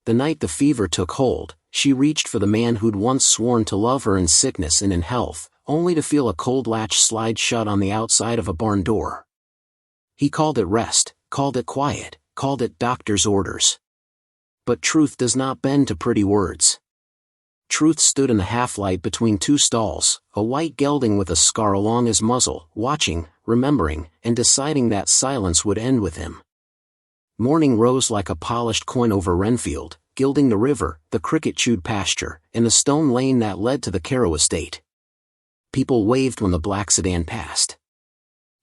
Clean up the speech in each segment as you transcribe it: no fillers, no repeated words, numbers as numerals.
The night the fever took hold, she reached for the man who'd once sworn to love her in sickness and in health, only to feel a cold latch slide shut on the outside of a barn door. He called it rest, called it quiet, called it doctor's orders. But truth does not bend to pretty words. Truth stood in the half-light between two stalls, a white gelding with a scar along his muzzle, watching, remembering, and deciding that silence would end with him. Morning rose like a polished coin over Renfield, gilding the river, the cricket-chewed pasture, and the stone lane that led to the Carew estate. People waved when the black sedan passed.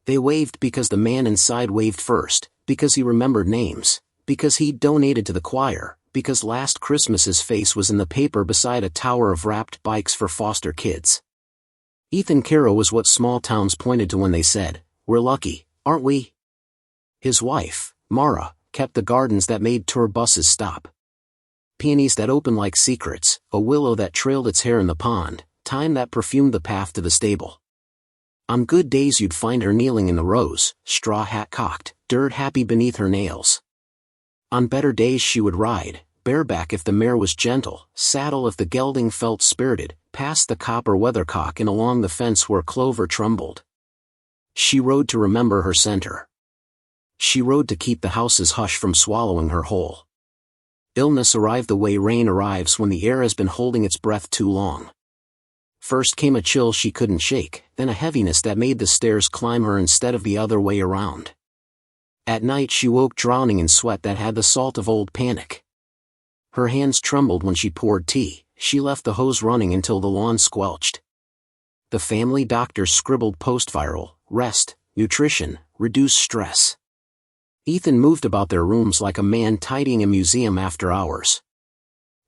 They waved because the man inside waved first, because he remembered names, because he'd donated to the choir, because last Christmas his face was in the paper beside a tower of wrapped bikes for foster kids. Ethan Carew was what small towns pointed to when they said, "We're lucky, aren't we?" His wife, Mara, kept the gardens that made tour buses stop. Peonies that opened like secrets, a willow that trailed its hair in the pond, thyme that perfumed the path to the stable. On good days you'd find her kneeling in the rows, straw hat cocked, dirt happy beneath her nails. On better days she would ride, bareback if the mare was gentle, saddle if the gelding felt spirited, past the copper weathercock and along the fence where clover trembled. She rode to remember her center. She rode to keep the house's hush from swallowing her whole. Illness arrived the way rain arrives when the air has been holding its breath too long. First came a chill she couldn't shake, then a heaviness that made the stairs climb her instead of the other way around. At night she woke drowning in sweat that had the salt of old panic. Her hands trembled when she poured tea, she left the hose running until the lawn squelched. The family doctor scribbled post-viral, rest, nutrition, reduce stress. Ethan moved about their rooms like a man tidying a museum after hours.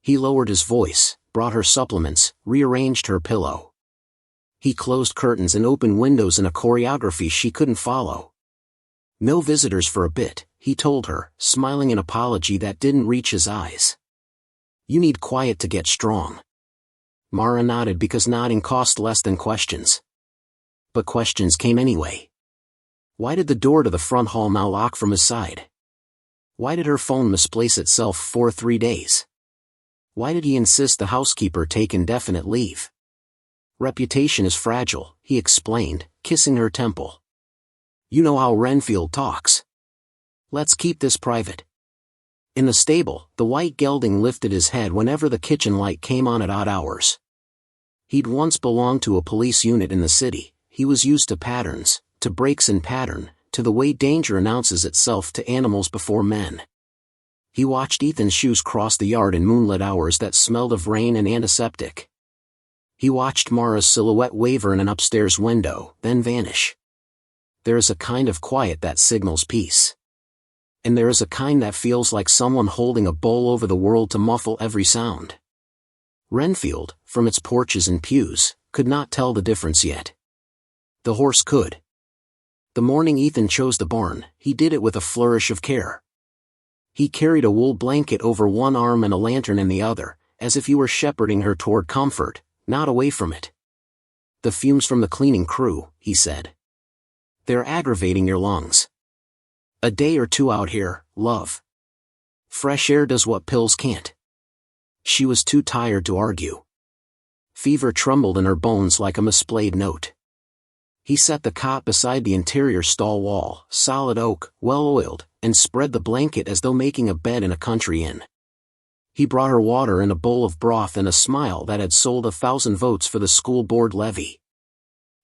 He lowered his voice, brought her supplements, rearranged her pillow. He closed curtains and opened windows in a choreography she couldn't follow. No visitors for a bit, he told her, smiling an apology that didn't reach his eyes. You need quiet to get strong. Mara nodded because nodding cost less than questions. But questions came anyway. Why did the door to the front hall now lock from his side? Why did her phone misplace itself for 3 days? Why did he insist the housekeeper take indefinite leave? Reputation is fragile, he explained, kissing her temple. You know how Renfield talks. Let's keep this private. In the stable, the white gelding lifted his head whenever the kitchen light came on at odd hours. He'd once belonged to a police unit in the city, he was used to patterns, to breaks in pattern, to the way danger announces itself to animals before men. He watched Ethan's shoes cross the yard in moonlit hours that smelled of rain and antiseptic. He watched Mara's silhouette waver in an upstairs window, then vanish. There is a kind of quiet that signals peace. And there is a kind that feels like someone holding a bowl over the world to muffle every sound. Renfield, from its porches and pews, could not tell the difference yet. The horse could. The morning Ethan chose the barn, he did it with a flourish of care. He carried a wool blanket over one arm and a lantern in the other, as if he were shepherding her toward comfort, not away from it. The fumes from the cleaning crew, he said. They're aggravating your lungs. A day or two out here, love. Fresh air does what pills can't. She was too tired to argue. Fever trembled in her bones like a misplayed note. He set the cot beside the interior stall wall, solid oak, well-oiled, and spread the blanket as though making a bed in a country inn. He brought her water and a bowl of broth and a smile that had sold 1,000 votes for the school board levy.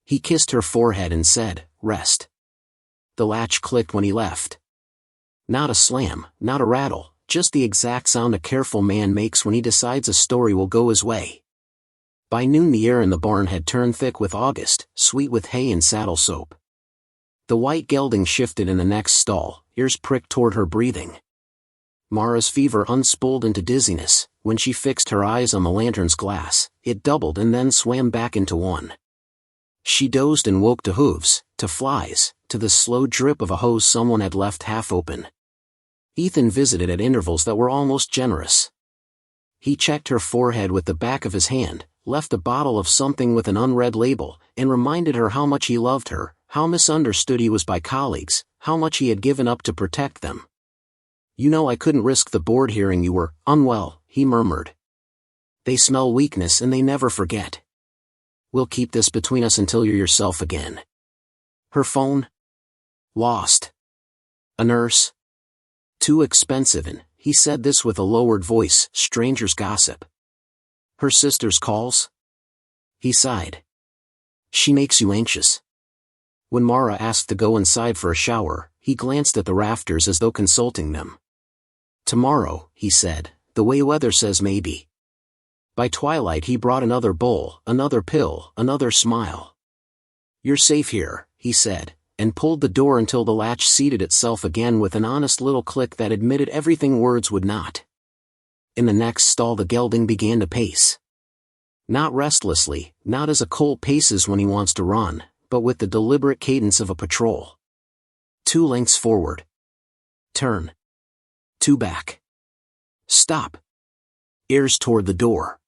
He kissed her forehead and said, "Rest." The latch clicked when he left. Not a slam, not a rattle, just the exact sound a careful man makes when he decides a story will go his way. By noon the air in the barn had turned thick with August, sweet with hay and saddle soap. The white gelding shifted in the next stall, ears pricked toward her breathing. Mara's fever unspooled into dizziness. When she fixed her eyes on the lantern's glass, it doubled and then swam back into one. She dozed and woke to hooves, to flies, to the slow drip of a hose someone had left half open. Ethan visited at intervals that were almost generous. He checked her forehead with the back of his hand, left a bottle of something with an unread label, and reminded her how much he loved her, how misunderstood he was by colleagues, how much he had given up to protect them. "You know I couldn't risk the board hearing you were unwell," he murmured. "They smell weakness and they never forget. We'll keep this between us until you're yourself again." Her phone? Lost. A nurse? Too expensive, and he said this with a lowered voice, strangers gossip. Her sister's calls? He sighed. She makes you anxious. When Mara asked to go inside for a shower, he glanced at the rafters as though consulting them. Tomorrow, he said, the way weather says maybe. By twilight he brought another bowl, another pill, another smile. You're safe here, he said, and pulled the door until the latch seated itself again with an honest little click that admitted everything words would not. In the next stall the gelding began to pace. Not restlessly, not as a colt paces when he wants to run, but with the deliberate cadence of a patrol. 2 lengths forward. Turn. 2 back. Stop. Ears toward the door.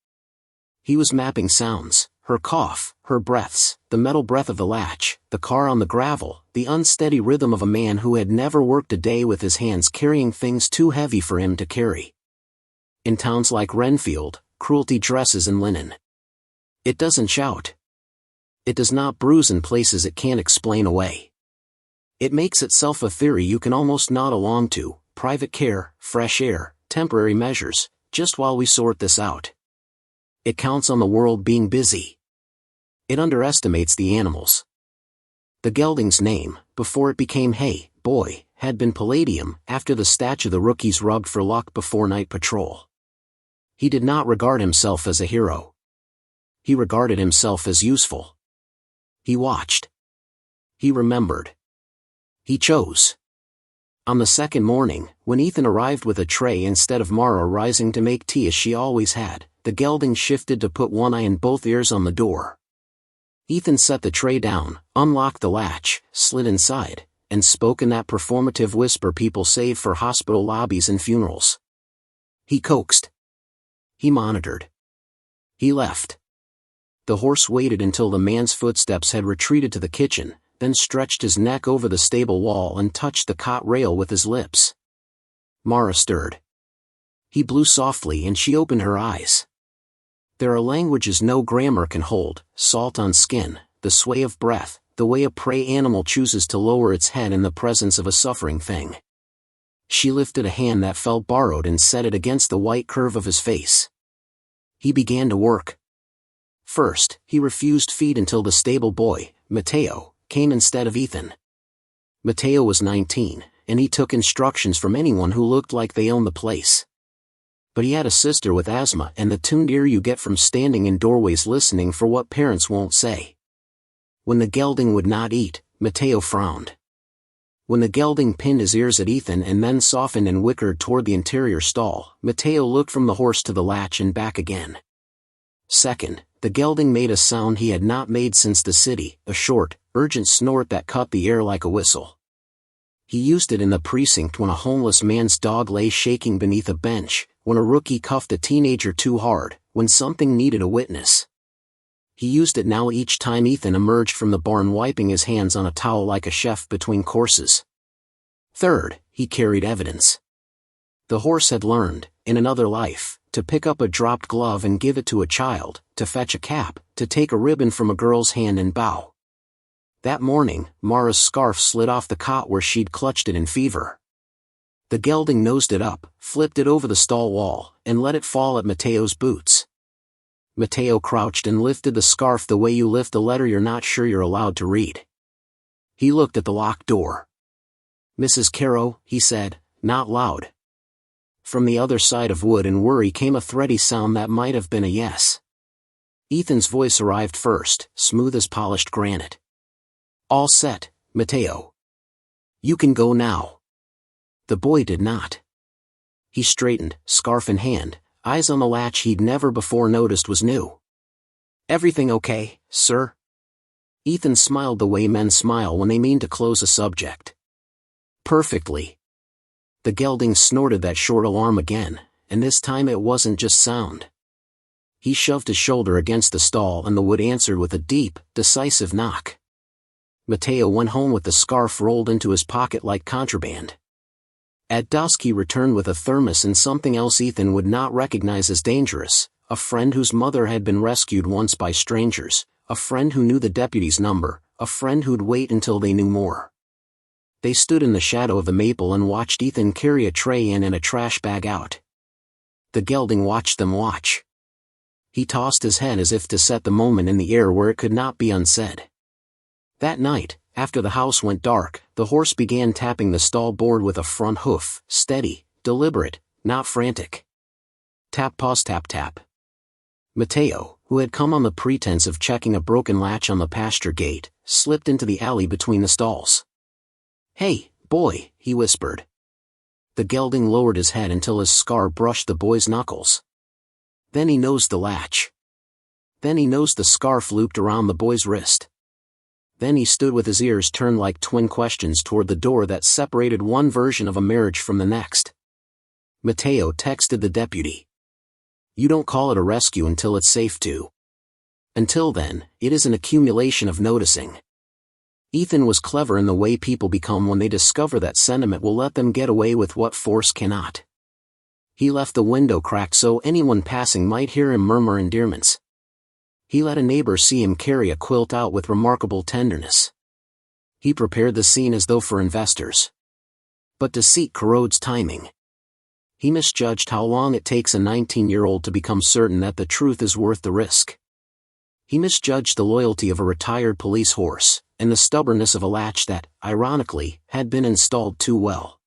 He was mapping sounds, her cough, her breaths, the metal breath of the latch, the car on the gravel, the unsteady rhythm of a man who had never worked a day with his hands carrying things too heavy for him to carry. In towns like Renfield, cruelty dresses in linen. It doesn't shout. It does not bruise in places it can't explain away. It makes itself a theory you can almost nod along to, private care, fresh air, temporary measures, just while we sort this out. It counts on the world being busy. It underestimates the animals. The gelding's name, before it became Hey, Boy, had been Palladium, after the statue the rookies rubbed for luck before night patrol. He did not regard himself as a hero. He regarded himself as useful. He watched. He remembered. He chose. On the second morning, when Ethan arrived with a tray instead of Mara rising to make tea as she always had, the gelding shifted to put one eye and both ears on the door. Ethan set the tray down, unlocked the latch, slid inside, and spoke in that performative whisper people save for hospital lobbies and funerals. He coaxed. He monitored. He left. The horse waited until the man's footsteps had retreated to the kitchen, then stretched his neck over the stable wall and touched the cot rail with his lips. Mara stirred. He blew softly and she opened her eyes. There are languages no grammar can hold, salt on skin, the sway of breath, the way a prey animal chooses to lower its head in the presence of a suffering thing. She lifted a hand that felt borrowed and set it against the white curve of his face. He began to work. First, he refused feed until the stable boy, Matteo, came instead of Ethan. Matteo was 19, and he took instructions from anyone who looked like they owned the place. But he had a sister with asthma and the tuned ear you get from standing in doorways listening for what parents won't say. When the gelding would not eat, Matteo frowned. When the gelding pinned his ears at Ethan and then softened and wickered toward the interior stall, Matteo looked from the horse to the latch and back again. Second, the gelding made a sound he had not made since the city, a short, urgent snort that cut the air like a whistle. He used it in the precinct when a homeless man's dog lay shaking beneath a bench, when a rookie cuffed a teenager too hard, when something needed a witness. He used it now each time Ethan emerged from the barn wiping his hands on a towel like a chef between courses. Third, he carried evidence. The horse had learned, in another life, to pick up a dropped glove and give it to a child, to fetch a cap, to take a ribbon from a girl's hand and bow. That morning, Mara's scarf slid off the cot where she'd clutched it in fever. The gelding nosed it up, flipped it over the stall wall, and let it fall at Matteo's boots. Matteo crouched and lifted the scarf the way you lift a letter you're not sure you're allowed to read. He looked at the locked door. "Mrs. Caro," he said, not loud. From the other side of wood and worry came a thready sound that might have been a yes. Ethan's voice arrived first, smooth as polished granite. "All set, Matteo. You can go now." The boy did not. He straightened, scarf in hand, eyes on the latch he'd never before noticed was new. "Everything okay, sir?" Ethan smiled the way men smile when they mean to close a subject. "Perfectly." The gelding snorted that short alarm again, and this time it wasn't just sound. He shoved his shoulder against the stall and the wood answered with a deep, decisive knock. Matteo went home with the scarf rolled into his pocket like contraband. At dusk he returned with a thermos and something else Ethan would not recognize as dangerous, a friend whose mother had been rescued once by strangers, a friend who knew the deputy's number, a friend who'd wait until they knew more. They stood in the shadow of the maple and watched Ethan carry a tray in and a trash bag out. The gelding watched them watch. He tossed his head as if to set the moment in the air where it could not be unsaid. That night, after the house went dark, the horse began tapping the stall board with a front hoof, steady, deliberate, not frantic. Tap, pause, tap, tap. Mateo, who had come on the pretense of checking a broken latch on the pasture gate, slipped into the alley between the stalls. "Hey, boy," he whispered. The gelding lowered his head until his scar brushed the boy's knuckles. Then he nosed the latch. Then he nosed the scarf looped around the boy's wrist. Then he stood with his ears turned like twin questions toward the door that separated one version of a marriage from the next. Mateo texted the deputy. "You don't call it a rescue until it's safe to. Until then, it is an accumulation of noticing." Ethan was clever in the way people become when they discover that sentiment will let them get away with what force cannot. He left the window cracked so anyone passing might hear him murmur endearments. He let a neighbor see him carry a quilt out with remarkable tenderness. He prepared the scene as though for investors. But deceit corrodes timing. He misjudged how long it takes a 19-year-old to become certain that the truth is worth the risk. He misjudged the loyalty of a retired police horse, and the stubbornness of a latch that, ironically, had been installed too well.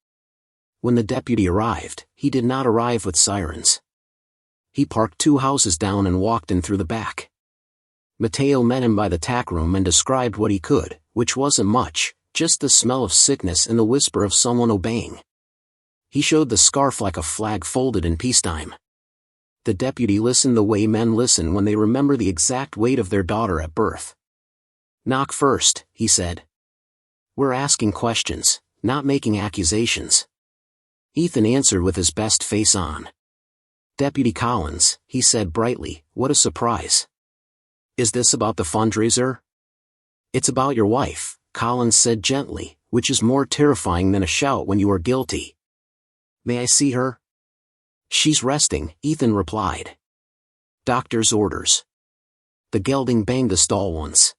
When the deputy arrived, he did not arrive with sirens. He parked 2 houses down and walked in through the back. Mateo met him by the tack room and described what he could, which wasn't much, just the smell of sickness and the whisper of someone obeying. He showed the scarf like a flag folded in peacetime. The deputy listened the way men listen when they remember the exact weight of their daughter at birth. "Knock first," he said. "We're asking questions, not making accusations." Ethan answered with his best face on. "Deputy Collins," he said brightly, "what a surprise. Is this about the fundraiser?" "It's about your wife," Collins said gently, "which is more terrifying than a shout when you are guilty." "May I see her?" "She's resting," Ethan replied. "Doctor's orders." The gelding banged the stall once.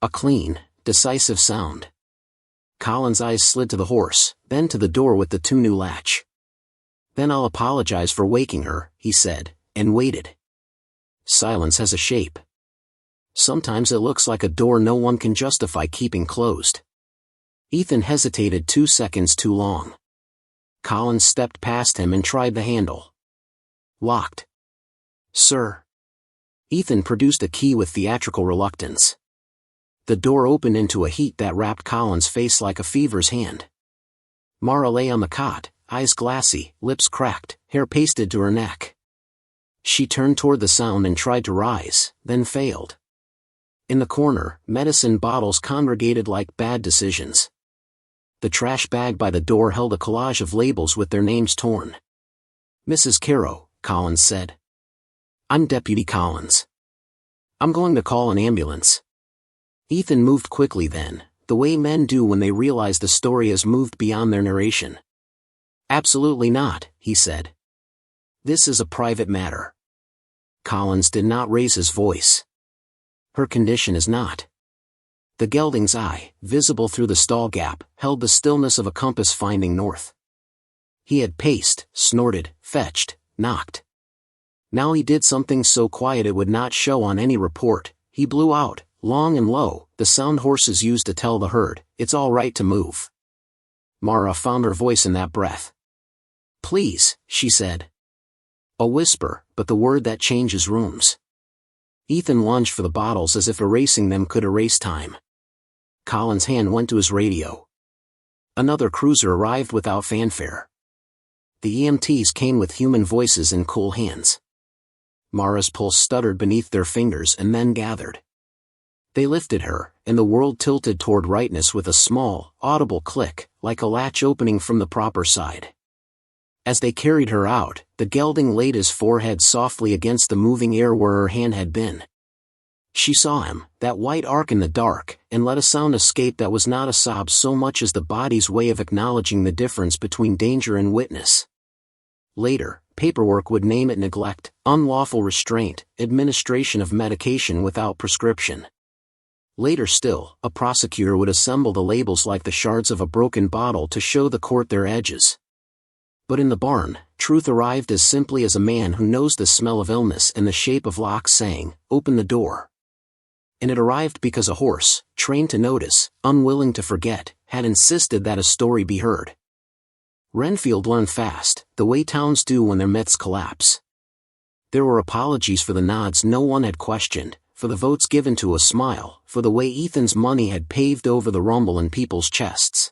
A clean, decisive sound. Collins' eyes slid to the horse, then to the door with the 2 new latch. "Then I'll apologize for waking her," he said, and waited. Silence has a shape. Sometimes it looks like a door no one can justify keeping closed. Ethan hesitated 2 seconds too long. Collins stepped past him and tried the handle. "Locked." "Sir." Ethan produced a key with theatrical reluctance. The door opened into a heat that wrapped Collins' face like a fever's hand. Mara lay on the cot, eyes glassy, lips cracked, hair pasted to her neck. She turned toward the sound and tried to rise, then failed. In the corner, medicine bottles congregated like bad decisions. The trash bag by the door held a collage of labels with their names torn. "Mrs. Caro," Collins said. "I'm Deputy Collins. I'm going to call an ambulance." Ethan moved quickly then, the way men do when they realize the story has moved beyond their narration. "Absolutely not," he said. "This is a private matter." Collins did not raise his voice. "Her condition is not." The gelding's eye, visible through the stall gap, held the stillness of a compass finding north. He had paced, snorted, fetched, knocked. Now he did something so quiet it would not show on any report. He blew out, long and low, the sound horses use to tell the herd, "It's all right to move." Mara found her voice in that breath. "Please," she said. A whisper, but the word that changes rooms. Ethan lunged for the bottles as if erasing them could erase time. Collins' hand went to his radio. Another cruiser arrived without fanfare. The EMTs came with human voices and cool hands. Mara's pulse stuttered beneath their fingers and then gathered. They lifted her, and the world tilted toward rightness with a small, audible click, like a latch opening from the proper side. As they carried her out, the gelding laid his forehead softly against the moving air where her hand had been. She saw him, that white arc in the dark, and let a sound escape that was not a sob so much as the body's way of acknowledging the difference between danger and witness. Later, paperwork would name it neglect, unlawful restraint, administration of medication without prescription. Later still, a prosecutor would assemble the labels like the shards of a broken bottle to show the court their edges. But in the barn, truth arrived as simply as a man who knows the smell of illness and the shape of locks saying, "Open the door." And it arrived because a horse, trained to notice, unwilling to forget, had insisted that a story be heard. Renfield learned fast, the way towns do when their myths collapse. There were apologies for the nods no one had questioned, for the votes given to a smile, for the way Ethan's money had paved over the rumble in people's chests.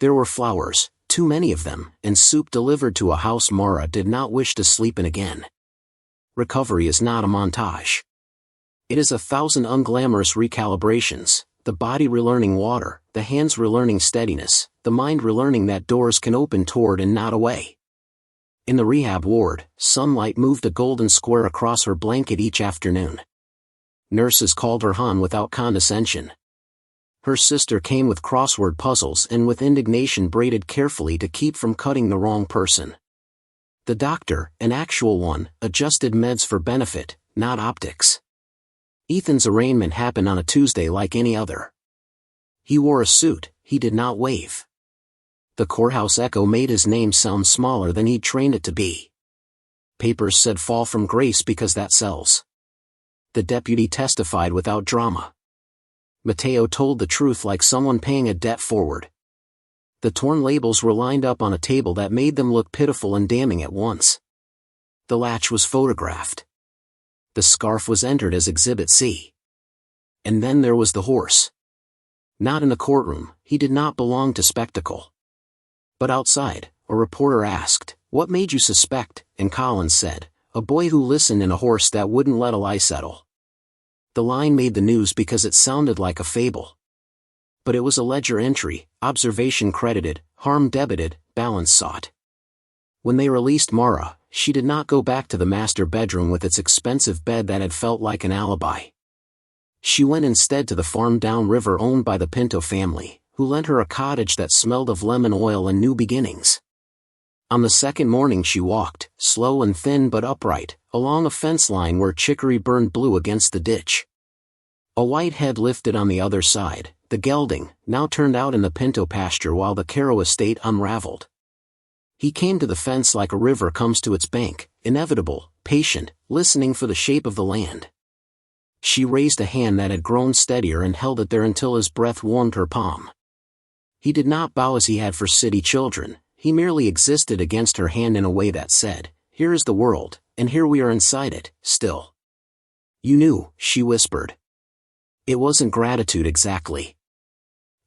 There were flowers, too many of them, and soup delivered to a house Mara did not wish to sleep in again. Recovery is not a montage. It is 1,000 unglamorous recalibrations, the body relearning water, the hands relearning steadiness, the mind relearning that doors can open toward and not away. In the rehab ward, sunlight moved a golden square across her blanket each afternoon. Nurses called her Han without condescension. Her sister came with crossword puzzles and with indignation braided carefully to keep from cutting the wrong person. The doctor, an actual one, adjusted meds for benefit, not optics. Ethan's arraignment happened on a Tuesday like any other. He wore a suit, he did not wave. The courthouse echo made his name sound smaller than he'd trained it to be. Papers said fall from grace because that sells. The deputy testified without drama. Mateo told the truth like someone paying a debt forward. The torn labels were lined up on a table that made them look pitiful and damning at once. The latch was photographed. The scarf was entered as Exhibit C. And then there was the horse. Not in the courtroom, he did not belong to spectacle. But outside, a reporter asked, "What made you suspect?" And Collins said, "A boy who listened and a horse that wouldn't let a lie settle." The line made the news because it sounded like a fable. But it was a ledger entry, observation credited, harm debited, balance sought. When they released Mara, she did not go back to the master bedroom with its expensive bed that had felt like an alibi. She went instead to the farm downriver owned by the Pinto family, who lent her a cottage that smelled of lemon oil and new beginnings. On the second morning she walked, slow and thin but upright, along a fence line where chicory burned blue against the ditch. A white head lifted on the other side, the gelding, now turned out in the Pinto pasture while the Caro estate unraveled. He came to the fence like a river comes to its bank, inevitable, patient, listening for the shape of the land. She raised a hand that had grown steadier and held it there until his breath warmed her palm. He did not bow as he had for city children, he merely existed against her hand in a way that said, "Here is the world, and here we are inside it, still." "You knew," she whispered. It wasn't gratitude exactly.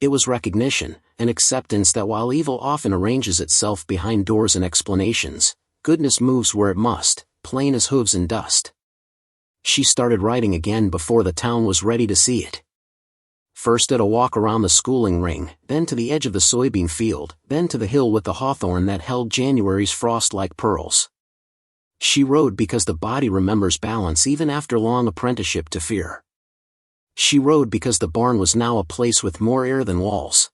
It was recognition, an acceptance that while evil often arranges itself behind doors and explanations, goodness moves where it must, plain as hooves in dust. She started writing again before the town was ready to see it. First at a walk around the schooling ring, then to the edge of the soybean field, then to the hill with the hawthorn that held January's frost like pearls. She rode because the body remembers balance even after long apprenticeship to fear. She rode because the barn was now a place with more air than walls.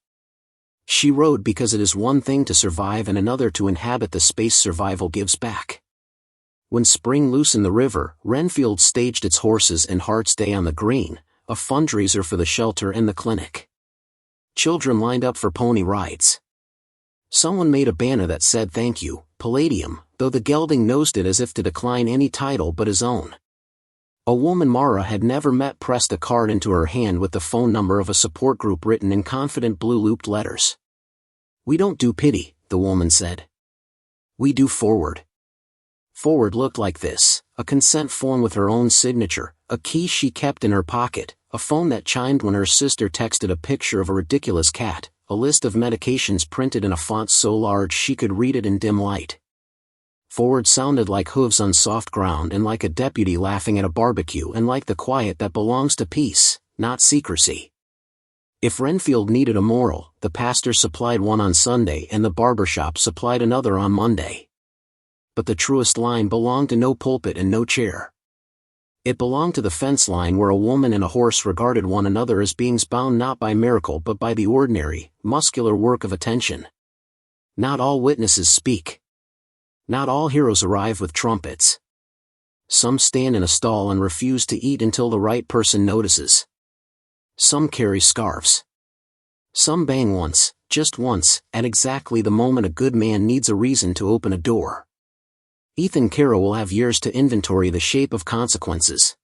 She rode because it is one thing to survive and another to inhabit the space survival gives back. When spring loosened the river, Renfield staged its horses and Heart's Day on the green, a fundraiser for the shelter and the clinic. Children lined up for pony rides. Someone made a banner that said "Thank you, Palladium," though the gelding nosed it as if to decline any title but his own. A woman Mara had never met pressed a card into her hand with the phone number of a support group written in confident blue-looped letters. "We don't do pity," the woman said. "We do forward." Forward looked like this, a consent form with her own signature, a key she kept in her pocket, a phone that chimed when her sister texted a picture of a ridiculous cat, a list of medications printed in a font so large she could read it in dim light. Forward sounded like hooves on soft ground and like a deputy laughing at a barbecue and like the quiet that belongs to peace, not secrecy. If Renfield needed a moral, the pastor supplied one on Sunday and the barber shop supplied another on Monday. But the truest line belonged to no pulpit and no chair. It belonged to the fence line where a woman and a horse regarded one another as beings bound not by miracle but by the ordinary, muscular work of attention. Not all witnesses speak. Not all heroes arrive with trumpets. Some stand in a stall and refuse to eat until the right person notices. Some carry scarves. Some bang once, just once, at exactly the moment a good man needs a reason to open a door. Ethan Carroll will have years to inventory the shape of consequences.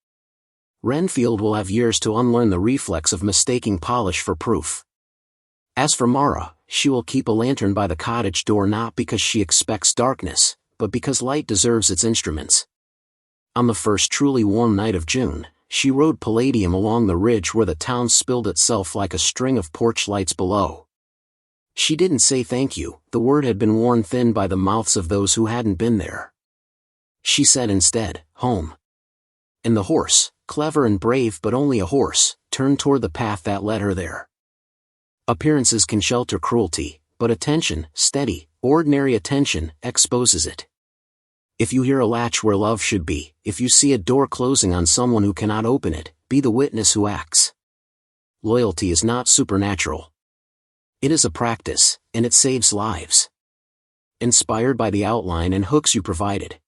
Renfield will have years to unlearn the reflex of mistaking polish for proof. As for Mara, she will keep a lantern by the cottage door not because she expects darkness, but because light deserves its instruments. On the first truly warm night of June, she rode Palladium along the ridge where the town spilled itself like a string of porch lights below. She didn't say thank you, the word had been worn thin by the mouths of those who hadn't been there. She said instead, home. And the horse, clever and brave but only a horse, turned toward the path that led her there. Appearances can shelter cruelty, but attention, steady, ordinary attention, exposes it. If you hear a latch where love should be, if you see a door closing on someone who cannot open it, be the witness who acts. Loyalty is not supernatural. It is a practice, and it saves lives. Inspired by the outline and hooks you provided,